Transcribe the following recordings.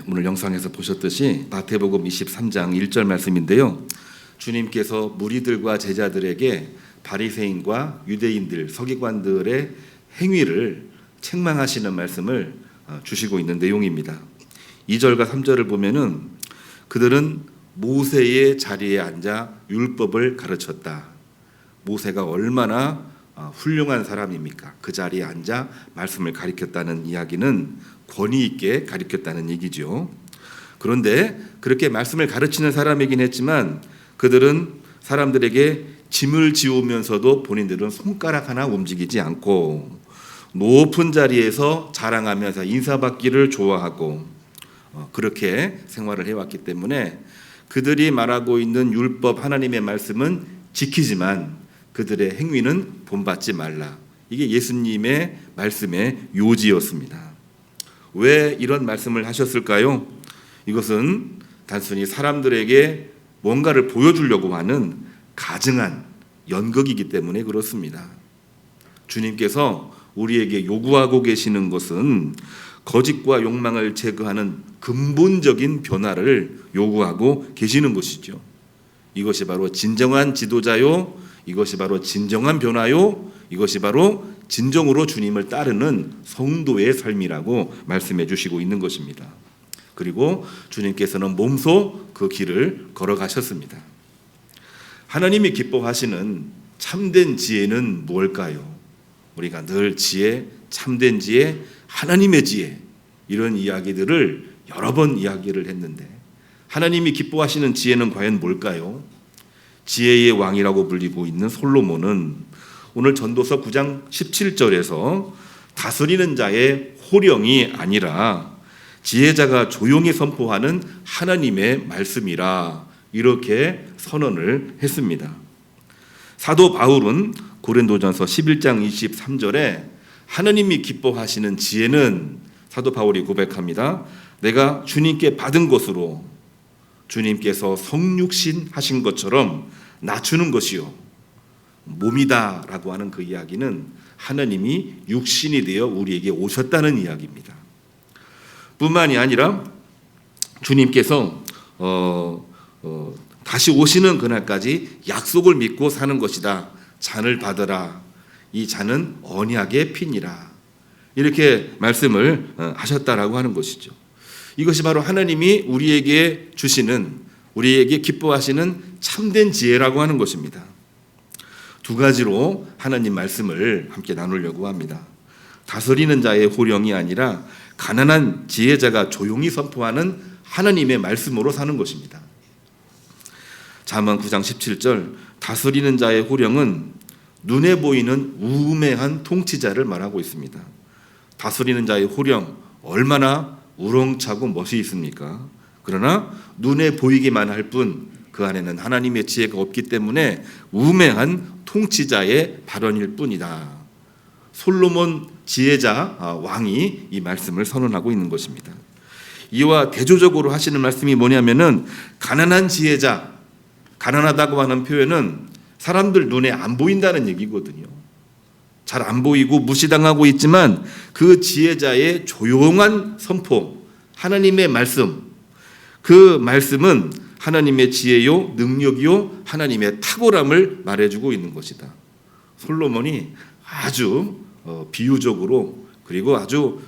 오늘 영상에서 보셨듯이 마태복음 23장 1절 말씀인데요. 주님께서 무리들과 제자들에게 바리새인과 유대인들, 서기관들의 행위를 책망하시는 말씀을 주시고 있는 내용입니다. 2절과 3절을 보면은 그들은 모세의 자리에 앉아 율법을 가르쳤다. 모세가 얼마나 훌륭한 사람입니까? 그 자리에 앉아 말씀을 가르쳤다는 이야기는 권위 있게 가르쳤다는 얘기죠. 그런데 그렇게 말씀을 가르치는 사람이긴 했지만 그들은 사람들에게 짐을 지우면서도 본인들은 손가락 하나 움직이지 않고 높은 자리에서 자랑하면서 인사받기를 좋아하고 그렇게 생활을 해왔기 때문에 그들이 말하고 있는 율법 하나님의 말씀은 지키지만 그들의 행위는 본받지 말라. 이게 예수님의 말씀의 요지였습니다. 왜 이런 말씀을 하셨을까요? 이것은 단순히 사람들에게 뭔가를 보여주려고 하는 가증한 연극이기 때문에 그렇습니다. 주님께서 우리에게 요구하고 계시는 것은 거짓과 욕망을 제거하는 근본적인 변화를 요구하고 계시는 것이죠. 이것이 바로 진정한 지도자요, 이것이 바로 진정한 변화요, 이것이 바로 진정으로 주님을 따르는 성도의 삶이라고 말씀해 주시고 있는 것입니다. 그리고 주님께서는 몸소 그 길을 걸어가셨습니다. 하나님이 기뻐하시는 참된 지혜는 무엇일까요? 우리가 늘 지혜, 참된 지혜, 하나님의 지혜 이런 이야기들을 여러 번 이야기를 했는데 하나님이 기뻐하시는 지혜는 과연 뭘까요? 지혜의 왕이라고 불리고 있는 솔로몬은 오늘 전도서 9장 17절에서 다스리는 자의 호령이 아니라 지혜자가 조용히 선포하는 하나님의 말씀이라 이렇게 선언을 했습니다. 사도 바울은 고린도전서 11장 23절에 하나님이 기뻐하시는 지혜는 사도 바울이 고백합니다. 내가 주님께 받은 것으로 주님께서 성육신 하신 것처럼 낮추는 것이요. 몸이다라고 하는 그 이야기는 하나님이 육신이 되어 우리에게 오셨다는 이야기입니다. 뿐만이 아니라 주님께서 다시 오시는 그날까지 약속을 믿고 사는 것이다. 잔을 받으라. 이 잔은 언약의 피니라. 이렇게 말씀을 하셨다라고 하는 것이죠. 이것이 바로 하나님이 우리에게 주시는, 우리에게 기뻐하시는 참된 지혜라고 하는 것입니다. 두 가지로 하나님 말씀을 함께 나누려고 합니다. 다스리는 자의 호령이 아니라 가난한 지혜자가 조용히 선포하는 하나님의 말씀으로 사는 것입니다. 잠언 9장 17절 다스리는 자의 호령은 눈에 보이는 우매한 통치자를 말하고 있습니다. 다스리는 자의 호령 얼마나 우렁차고 멋이 있습니까? 그러나 눈에 보이기만 할 뿐 그 안에는 하나님의 지혜가 없기 때문에 우매한 통치자의 발언일 뿐이다. 솔로몬 지혜자 왕이 이 말씀을 선언하고 있는 것입니다. 이와 대조적으로 하시는 말씀이 뭐냐면은 가난한 지혜자, 가난하다고 하는 표현은 사람들 눈에 안 보인다는 얘기거든요. 잘 안 보이고 무시당하고 있지만 그 지혜자의 조용한 선포, 하나님의 말씀, 그 말씀은 하나님의 지혜요, 능력이요, 하나님의 탁월함을 말해주고 있는 것이다. 솔로몬이 아주 비유적으로 그리고 아주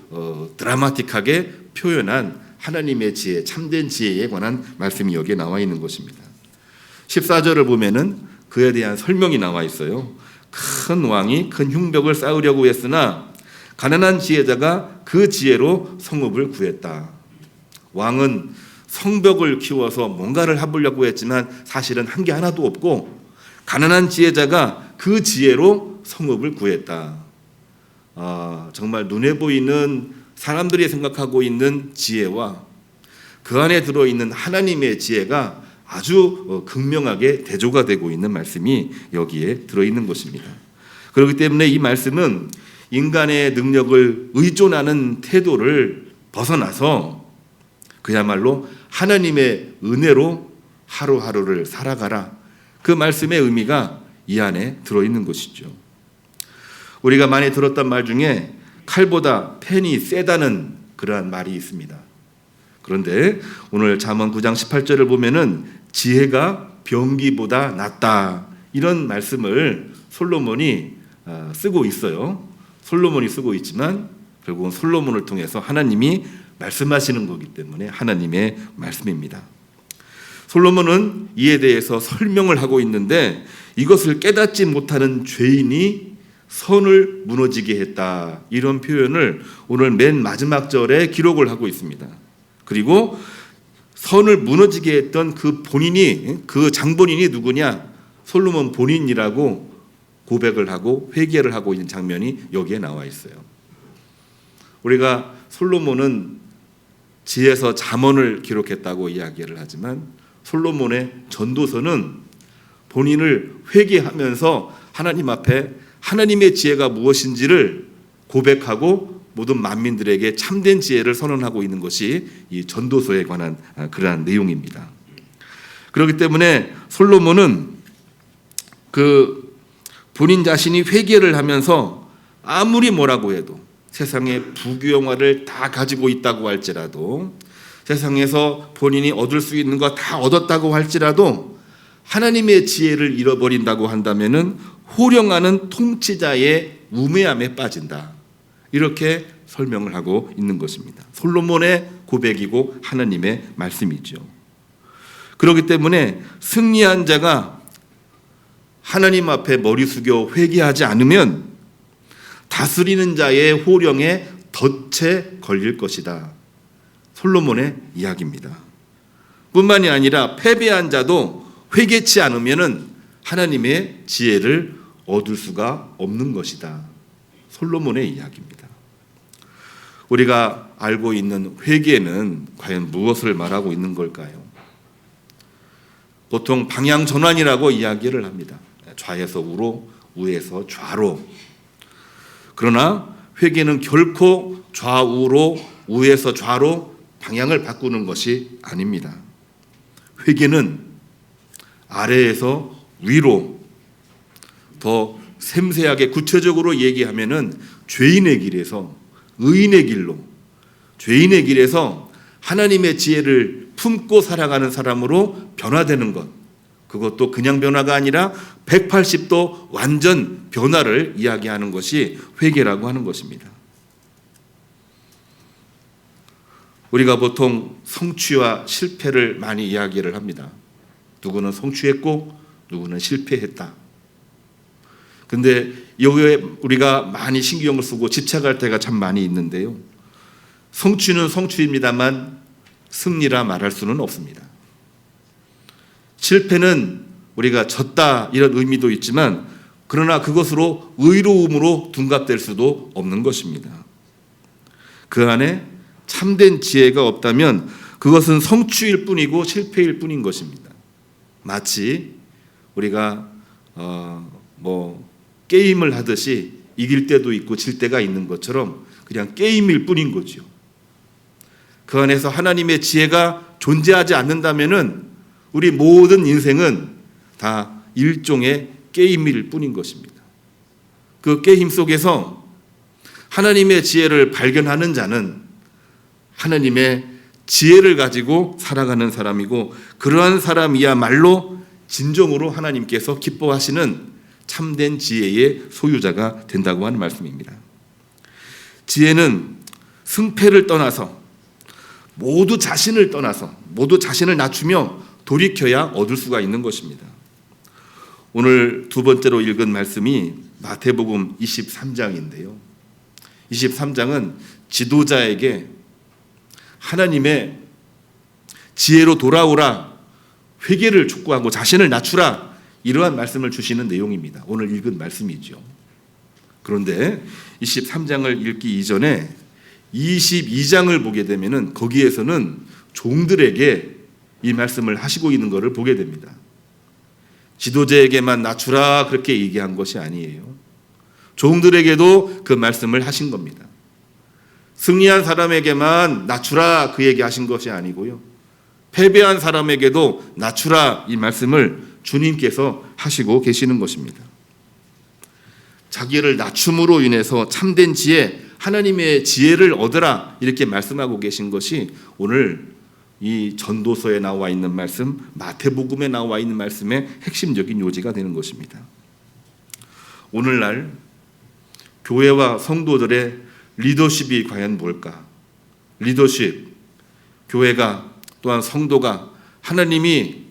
드라마틱하게 표현한 하나님의 지혜, 참된 지혜에 관한 말씀이 여기에 나와 있는 것입니다. 14절을 보면은 그에 대한 설명이 나와 있어요. 큰 왕이 큰 흉벽을 쌓으려고 했으나 가난한 지혜자가 그 지혜로 성읍을 구했다. 왕은 성벽을 키워서 뭔가를 해보려고 했지만 사실은 한 게 하나도 없고 가난한 지혜자가 그 지혜로 성읍을 구했다. 정말 눈에 보이는 사람들이 생각하고 있는 지혜와 그 안에 들어있는 하나님의 지혜가 아주 극명하게 대조가 되고 있는 말씀이 여기에 들어있는 것입니다. 그렇기 때문에 이 말씀은 인간의 능력을 의존하는 태도를 벗어나서 그야말로 하나님의 은혜로 하루하루를 살아가라. 그 말씀의 의미가 이 안에 들어있는 것이죠. 우리가 많이 들었던 말 중에 칼보다 펜이 세다는 그러한 말이 있습니다. 그런데 오늘 잠언 9장 18절을 보면은 지혜가 병기보다 낫다, 이런 말씀을 솔로몬이 쓰고 있어요. 솔로몬이 쓰고 있지만 결국은 솔로몬을 통해서 하나님이 말씀하시는 거기 때문에 하나님의 말씀입니다. 솔로몬은 이에 대해서 설명을 하고 있는데, 이것을 깨닫지 못하는 죄인이 선을 무너지게 했다, 이런 표현을 오늘 맨 마지막 절에 기록을 하고 있습니다. 그리고 선을 무너지게 했던 그 본인이, 그 장본인이 누구냐? 솔로몬 본인이라고 고백을 하고 회개를 하고 있는 장면이 여기에 나와 있어요. 우리가 솔로몬은 지에서 잠언을 기록했다고 이야기를 하지만 솔로몬의 전도서는 본인을 회개하면서 하나님 앞에 하나님의 지혜가 무엇인지를 고백하고 모든 만민들에게 참된 지혜를 선언하고 있는 것이 이 전도서에 관한 그러한 내용입니다. 그렇기 때문에 솔로몬은 그 본인 자신이 회개를 하면서 아무리 뭐라고 해도 세상에 부귀영화를 다 가지고 있다고 할지라도, 세상에서 본인이 얻을 수 있는 거 다 얻었다고 할지라도 하나님의 지혜를 잃어버린다고 한다면은 호령하는 통치자의 우매함에 빠진다, 이렇게 설명을 하고 있는 것입니다. 솔로몬의 고백이고 하나님의 말씀이죠. 그렇기 때문에 승리한 자가 하나님 앞에 머리 숙여 회개하지 않으면 다스리는 자의 호령에 덫에 걸릴 것이다, 솔로몬의 이야기입니다. 뿐만이 아니라 패배한 자도 회개치 않으면 하나님의 지혜를 얻을 수가 없는 것이다, 솔로몬의 이야기입니다. 우리가 알고 있는 회개는 과연 무엇을 말하고 있는 걸까요? 보통 방향 전환이라고 이야기를 합니다. 좌에서 우로, 우에서 좌로. 그러나 회개는 결코 좌우로, 우에서 좌로 방향을 바꾸는 것이 아닙니다. 회개는 아래에서 위로, 더 섬세하게 구체적으로 얘기하면은 죄인의 길에서 의인의 길로, 죄인의 길에서 하나님의 지혜를 품고 살아가는 사람으로 변화되는 것, 그것도 그냥 변화가 아니라 180도 완전 변화를 이야기하는 것이 회개라고 하는 것입니다. 우리가 보통 성취와 실패를 많이 이야기를 합니다. 누구는 성취했고 누구는 실패했다. 근데 여기에 우리가 많이 신경을 쓰고 집착할 때가 참 많이 있는데요. 성취는 성취입니다만 승리라 말할 수는 없습니다. 실패는 우리가 졌다, 이런 의미도 있지만 그러나 그것으로 의로움으로 둔갑될 수도 없는 것입니다. 그 안에 참된 지혜가 없다면 그것은 성취일 뿐이고 실패일 뿐인 것입니다. 마치 우리가 게임을 하듯이 이길 때도 있고 질 때가 있는 것처럼 그냥 게임일 뿐인 거죠. 그 안에서 하나님의 지혜가 존재하지 않는다면은 우리 모든 인생은 다 일종의 게임일 뿐인 것입니다. 그 게임 속에서 하나님의 지혜를 발견하는 자는 하나님의 지혜를 가지고 살아가는 사람이고, 그러한 사람이야말로 진정으로 하나님께서 기뻐하시는 참된 지혜의 소유자가 된다고 하는 말씀입니다. 지혜는 승패를 떠나서 모두 자신을 낮추며 돌이켜야 얻을 수가 있는 것입니다. 오늘 두 번째로 읽은 말씀이 마태복음 23장인데요. 23장은 지도자에게 하나님의 지혜로 돌아오라, 회개를 촉구하고 자신을 낮추라, 이러한 말씀을 주시는 내용입니다. 오늘 읽은 말씀이죠. 그런데 23장을 읽기 이전에 22장을 보게 되면은 거기에서는 종들에게 이 말씀을 하시고 있는 것을 보게 됩니다. 지도자에게만 낮추라 그렇게 얘기한 것이 아니에요. 종들에게도 그 말씀을 하신 겁니다. 승리한 사람에게만 낮추라 그 얘기하신 것이 아니고요. 패배한 사람에게도 낮추라 이 말씀을 주님께서 하시고 계시는 것입니다. 자기를 낮춤으로 인해서 참된 지혜, 하나님의 지혜를 얻으라 이렇게 말씀하고 계신 것이 오늘 이 전도서에 나와 있는 말씀, 마태복음에 나와 있는 말씀의 핵심적인 요지가 되는 것입니다. 오늘날 교회와 성도들의 리더십이 과연 뭘까? 리더십, 교회가 또한 성도가 하나님이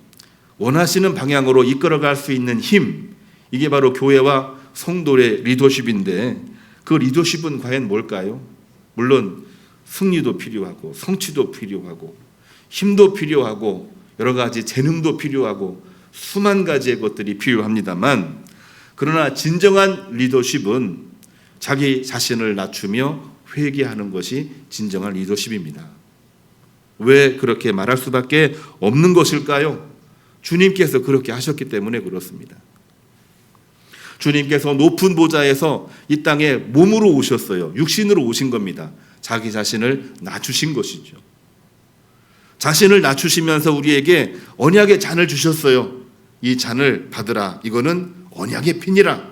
원하시는 방향으로 이끌어갈 수 있는 힘, 이게 바로 교회와 성도의 리더십인데 그 리더십은 과연 뭘까요? 물론 승리도 필요하고 성취도 필요하고 힘도 필요하고 여러 가지 재능도 필요하고 수만 가지의 것들이 필요합니다만, 그러나 진정한 리더십은 자기 자신을 낮추며 회개하는 것이 진정한 리더십입니다. 왜 그렇게 말할 수밖에 없는 것일까요? 주님께서 그렇게 하셨기 때문에 그렇습니다. 주님께서 높은 보좌에서 이 땅에 몸으로 오셨어요. 육신으로 오신 겁니다. 자기 자신을 낮추신 것이죠. 자신을 낮추시면서 우리에게 언약의 잔을 주셨어요. 이 잔을 받으라. 이거는 언약의 피니라.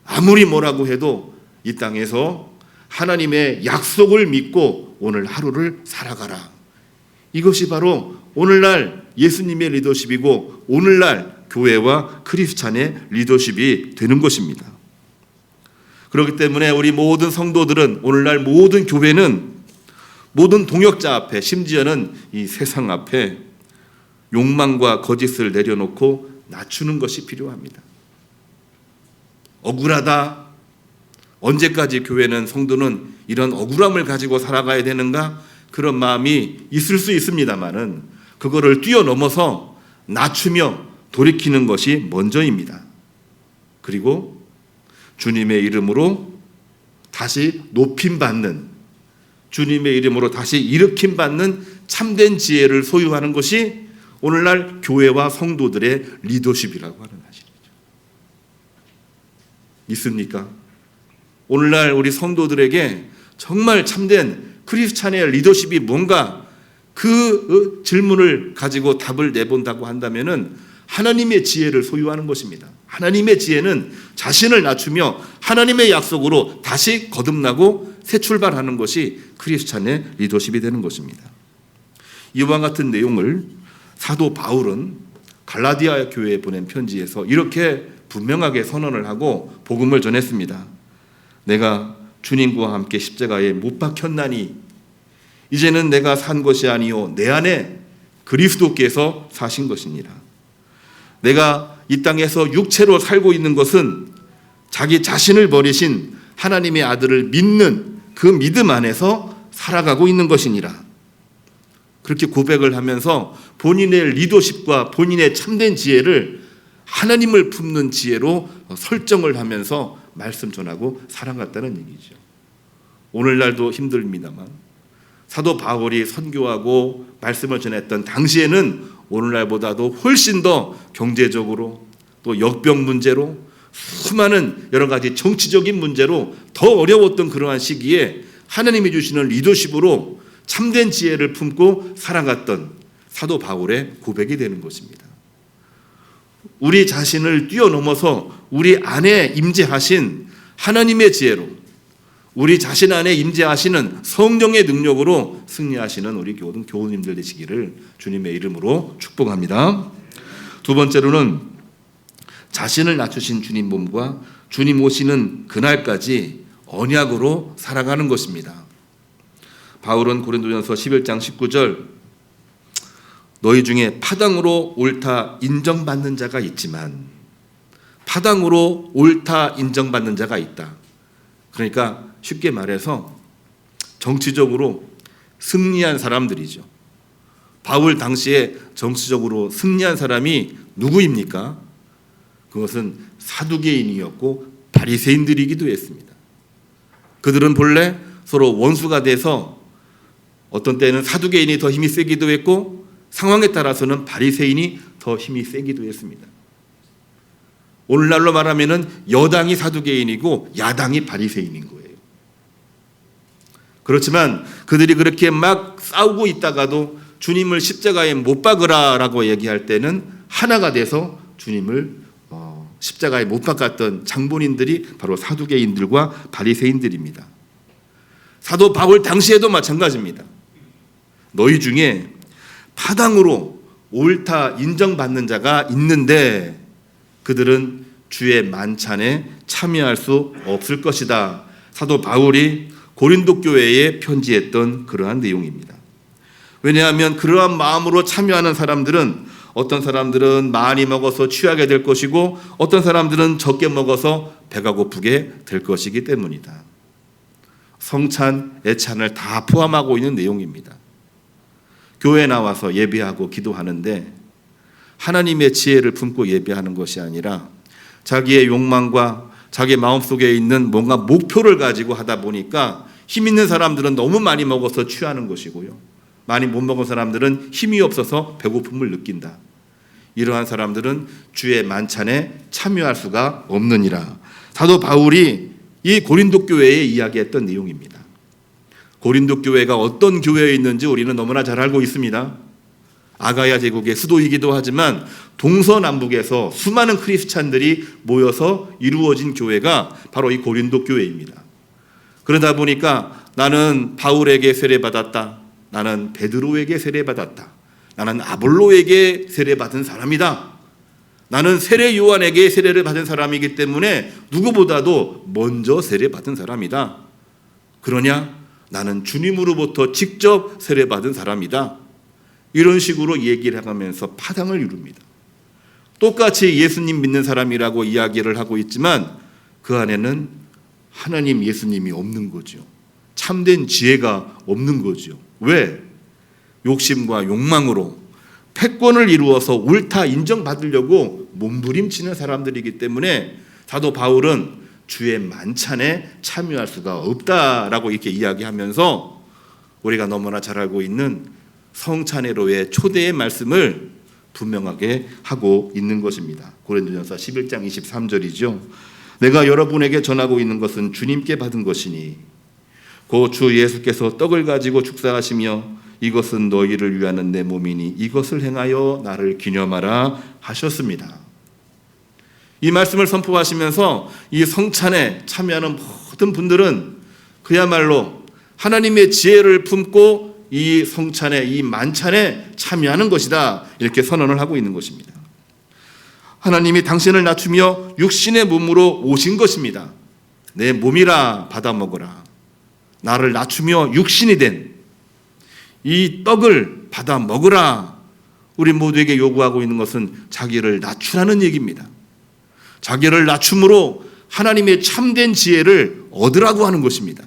아무리 뭐라고 해도 이 땅에서 하나님의 약속을 믿고 오늘 하루를 살아가라. 이것이 바로 오늘날 예수님의 리더십이고 오늘날 교회와 크리스찬의 리더십이 되는 것입니다. 그렇기 때문에 우리 모든 성도들은, 오늘날 모든 교회는 모든 동역자 앞에, 심지어는 이 세상 앞에 욕망과 거짓을 내려놓고 낮추는 것이 필요합니다. 억울하다. 언제까지 교회는, 성도는 이런 억울함을 가지고 살아가야 되는가? 그런 마음이 있을 수 있습니다만은 그거를 뛰어넘어서 낮추며 돌이키는 것이 먼저입니다. 그리고 주님의 이름으로 다시 높임받는, 주님의 이름으로 다시 일으킴받는 참된 지혜를 소유하는 것이 오늘날 교회와 성도들의 리더십이라고 하는 사실이죠. 있습니까? 오늘날 우리 성도들에게 정말 참된 크리스찬의 리더십이 뭔가, 그 질문을 가지고 답을 내본다고 한다면은 하나님의 지혜를 소유하는 것입니다. 하나님의 지혜는 자신을 낮추며 하나님의 약속으로 다시 거듭나고 새 출발하는 것이 크리스찬의 리더십이 되는 것입니다. 이와 같은 내용을 사도 바울은 갈라디아 교회에 보낸 편지에서 이렇게 분명하게 선언을 하고 복음을 전했습니다. 내가 주님과 함께 십자가에 못 박혔나니 이제는 내가 산 것이 아니요 내 안에 그리스도께서 사신 것이니라. 내가 이 땅에서 육체로 살고 있는 것은 자기 자신을 버리신 하나님의 아들을 믿는 그 믿음 안에서 살아가고 있는 것이니라. 그렇게 고백을 하면서 본인의 리더십과 본인의 참된 지혜를 하나님을 품는 지혜로 설정을 하면서 말씀 전하고 살아갔다는 얘기죠. 오늘날도 힘듭니다만 사도 바울이 선교하고 말씀을 전했던 당시에는 오늘날보다도 훨씬 더 경제적으로 또 역병 문제로 수많은 여러 가지 정치적인 문제로 더 어려웠던 그러한 시기에 하나님이 주시는 리더십으로 참된 지혜를 품고 살아갔던 사도 바울의 고백이 되는 것입니다. 우리 자신을 뛰어넘어서 우리 안에 임재하신 하나님의 지혜로, 우리 자신 안에 임재하시는 성령의 능력으로 승리하시는 우리 모든 교우님들 되시기를 주님의 이름으로 축복합니다. 두 번째로는 자신을 낮추신 주님 몸과 주님 오시는 그날까지 언약으로 살아가는 것입니다. 바울은 고린도전서 11장 19절 너희 중에 파당으로 옳다 인정받는 자가 있지만, 파당으로 옳다 인정받는 자가 있다. 그러니까 쉽게 말해서 정치적으로 승리한 사람들이죠. 바울 당시에 정치적으로 승리한 사람이 누구입니까? 그것은 사두개인이었고 바리새인들이기도 했습니다. 그들은 본래 서로 원수가 돼서 어떤 때는 사두개인이 더 힘이 세기도 했고 상황에 따라서는 바리새인이 더 힘이 세기도 했습니다. 오늘날로 말하면은 여당이 사두개인이고 야당이 바리새인인 거예요. 그렇지만 그들이 그렇게 막 싸우고 있다가도 주님을 십자가에 못 박으라라고 얘기할 때는 하나가 돼서 주님을 십자가에 못 박았던 장본인들이 바로 사두개인들과 바리새인들입니다. 사도 바울 당시에도 마찬가지입니다. 너희 중에 타당으로 옳다 인정받는 자가 있는데 그들은 주의 만찬에 참여할 수 없을 것이다. 사도 바울이 고린도 교회에 편지했던 그러한 내용입니다. 왜냐하면 그러한 마음으로 참여하는 사람들은 어떤 사람들은 많이 먹어서 취하게 될 것이고 어떤 사람들은 적게 먹어서 배가 고프게 될 것이기 때문이다. 성찬, 애찬을 다 포함하고 있는 내용입니다. 교회에 나와서 예배하고 기도하는데 하나님의 지혜를 품고 예배하는 것이 아니라 자기의 욕망과 자기 마음속에 있는 뭔가 목표를 가지고 하다 보니까 힘 있는 사람들은 너무 많이 먹어서 취하는 것이고요. 많이 못 먹은 사람들은 힘이 없어서 배고픔을 느낀다. 이러한 사람들은 주의 만찬에 참여할 수가 없느니라. 사도 바울이 이 고린도 교회에 이야기했던 내용입니다. 고린도 교회가 어떤 교회에 있는지 우리는 너무나 잘 알고 있습니다. 아가야 제국의 수도이기도 하지만 동서남북에서 수많은 크리스찬들이 모여서 이루어진 교회가 바로 이 고린도 교회입니다. 그러다 보니까 나는 바울에게 세례받았다. 나는 베드로에게 세례받았다. 나는 아볼로에게 세례받은 사람이다. 나는 세례 요한에게 세례를 받은 사람이기 때문에 누구보다도 먼저 세례받은 사람이다. 그러냐? 나는 주님으로부터 직접 세례받은 사람이다. 이런 식으로 얘기를 해가면서 파당을 이룹니다. 똑같이 예수님 믿는 사람이라고 이야기를 하고 있지만 그 안에는 하나님 예수님이 없는 거죠. 참된 지혜가 없는 거죠. 왜? 욕심과 욕망으로 패권을 이루어서 옳다 인정받으려고 몸부림치는 사람들이기 때문에 사도 바울은 주의 만찬에 참여할 수가 없다라고 이렇게 이야기하면서 우리가 너무나 잘 알고 있는 성찬회로의 초대의 말씀을 분명하게 하고 있는 것입니다. 고린도전서 11장 23절이죠. 내가 여러분에게 전하고 있는 것은 주님께 받은 것이니 곧 주 예수께서 떡을 가지고 축사하시며 이것은 너희를 위하는 내 몸이니 이것을 행하여 나를 기념하라 하셨습니다. 이 말씀을 선포하시면서 이 성찬에 참여하는 모든 분들은 그야말로 하나님의 지혜를 품고 이 성찬에, 이 만찬에 참여하는 것이다. 이렇게 선언을 하고 있는 것입니다. 하나님이 당신을 낮추며 육신의 몸으로 오신 것입니다. 내 몸이라 받아 먹으라. 나를 낮추며 육신이 된 이 떡을 받아 먹으라. 우리 모두에게 요구하고 있는 것은 자기를 낮추라는 얘기입니다. 자기를 낮춤으로 하나님의 참된 지혜를 얻으라고 하는 것입니다.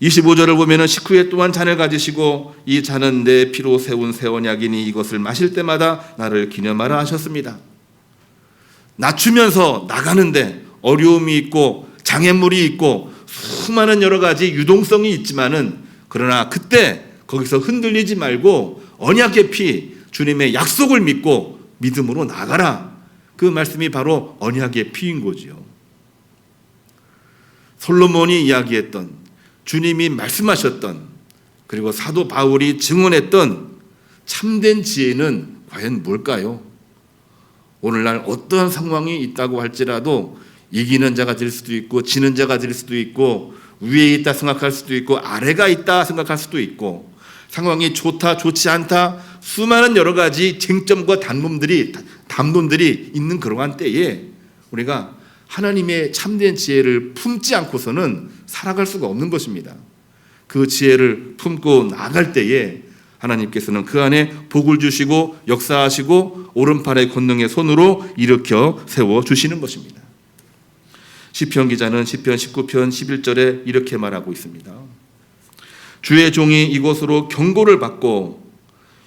25절을 보면 식후에 또한 잔을 가지시고 이 잔은 내 피로 세운 새 언약이니 이것을 마실 때마다 나를 기념하라 하셨습니다. 낮추면서 나가는데 어려움이 있고 장애물이 있고 수많은 여러 가지 유동성이 있지만은 그러나 그때 거기서 흔들리지 말고 언약의 피 주님의 약속을 믿고 믿음으로 나가라. 그 말씀이 바로 언약의 피인 거죠. 솔로몬이 이야기했던 주님이 말씀하셨던 그리고 사도 바울이 증언했던 참된 지혜는 과연 뭘까요? 오늘날 어떠한 상황이 있다고 할지라도 이기는 자가 될 수도 있고 지는 자가 될 수도 있고 위에 있다 생각할 수도 있고 아래가 있다 생각할 수도 있고 상황이 좋다 좋지 않다 수많은 여러 가지 쟁점과 담론들이 있는 그러한 때에 우리가 하나님의 참된 지혜를 품지 않고서는 살아갈 수가 없는 것입니다. 그 지혜를 품고 나갈 때에 하나님께서는 그 안에 복을 주시고 역사하시고 오른팔의 권능의 손으로 일으켜 세워주시는 것입니다. 시편 기자는 시편 19편 11절에 이렇게 말하고 있습니다. 주의 종이 이곳으로 경고를 받고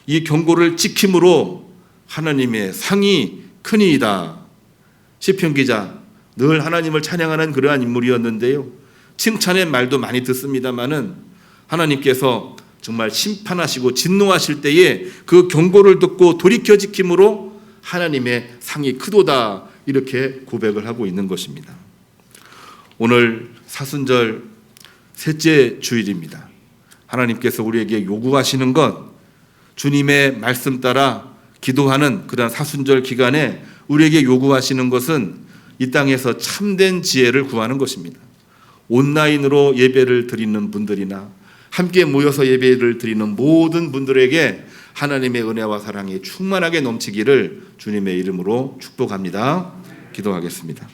이 경고를 지킴으로 하나님의 상이 크니이다. 시편 기자 늘 하나님을 찬양하는 그러한 인물이었는데요. 칭찬의 말도 많이 듣습니다마는 하나님께서 정말 심판하시고 진노하실 때에 그 경고를 듣고 돌이켜 지킴으로 하나님의 상이 크도다. 이렇게 고백을 하고 있는 것입니다. 오늘 사순절 셋째 주일입니다. 하나님께서 우리에게 요구하시는 것, 주님의 말씀 따라 기도하는 그런 사순절 기간에 우리에게 요구하시는 것은 이 땅에서 참된 지혜를 구하는 것입니다. 온라인으로 예배를 드리는 분들이나 함께 모여서 예배를 드리는 모든 분들에게 하나님의 은혜와 사랑이 충만하게 넘치기를 주님의 이름으로 축복합니다. 기도하겠습니다.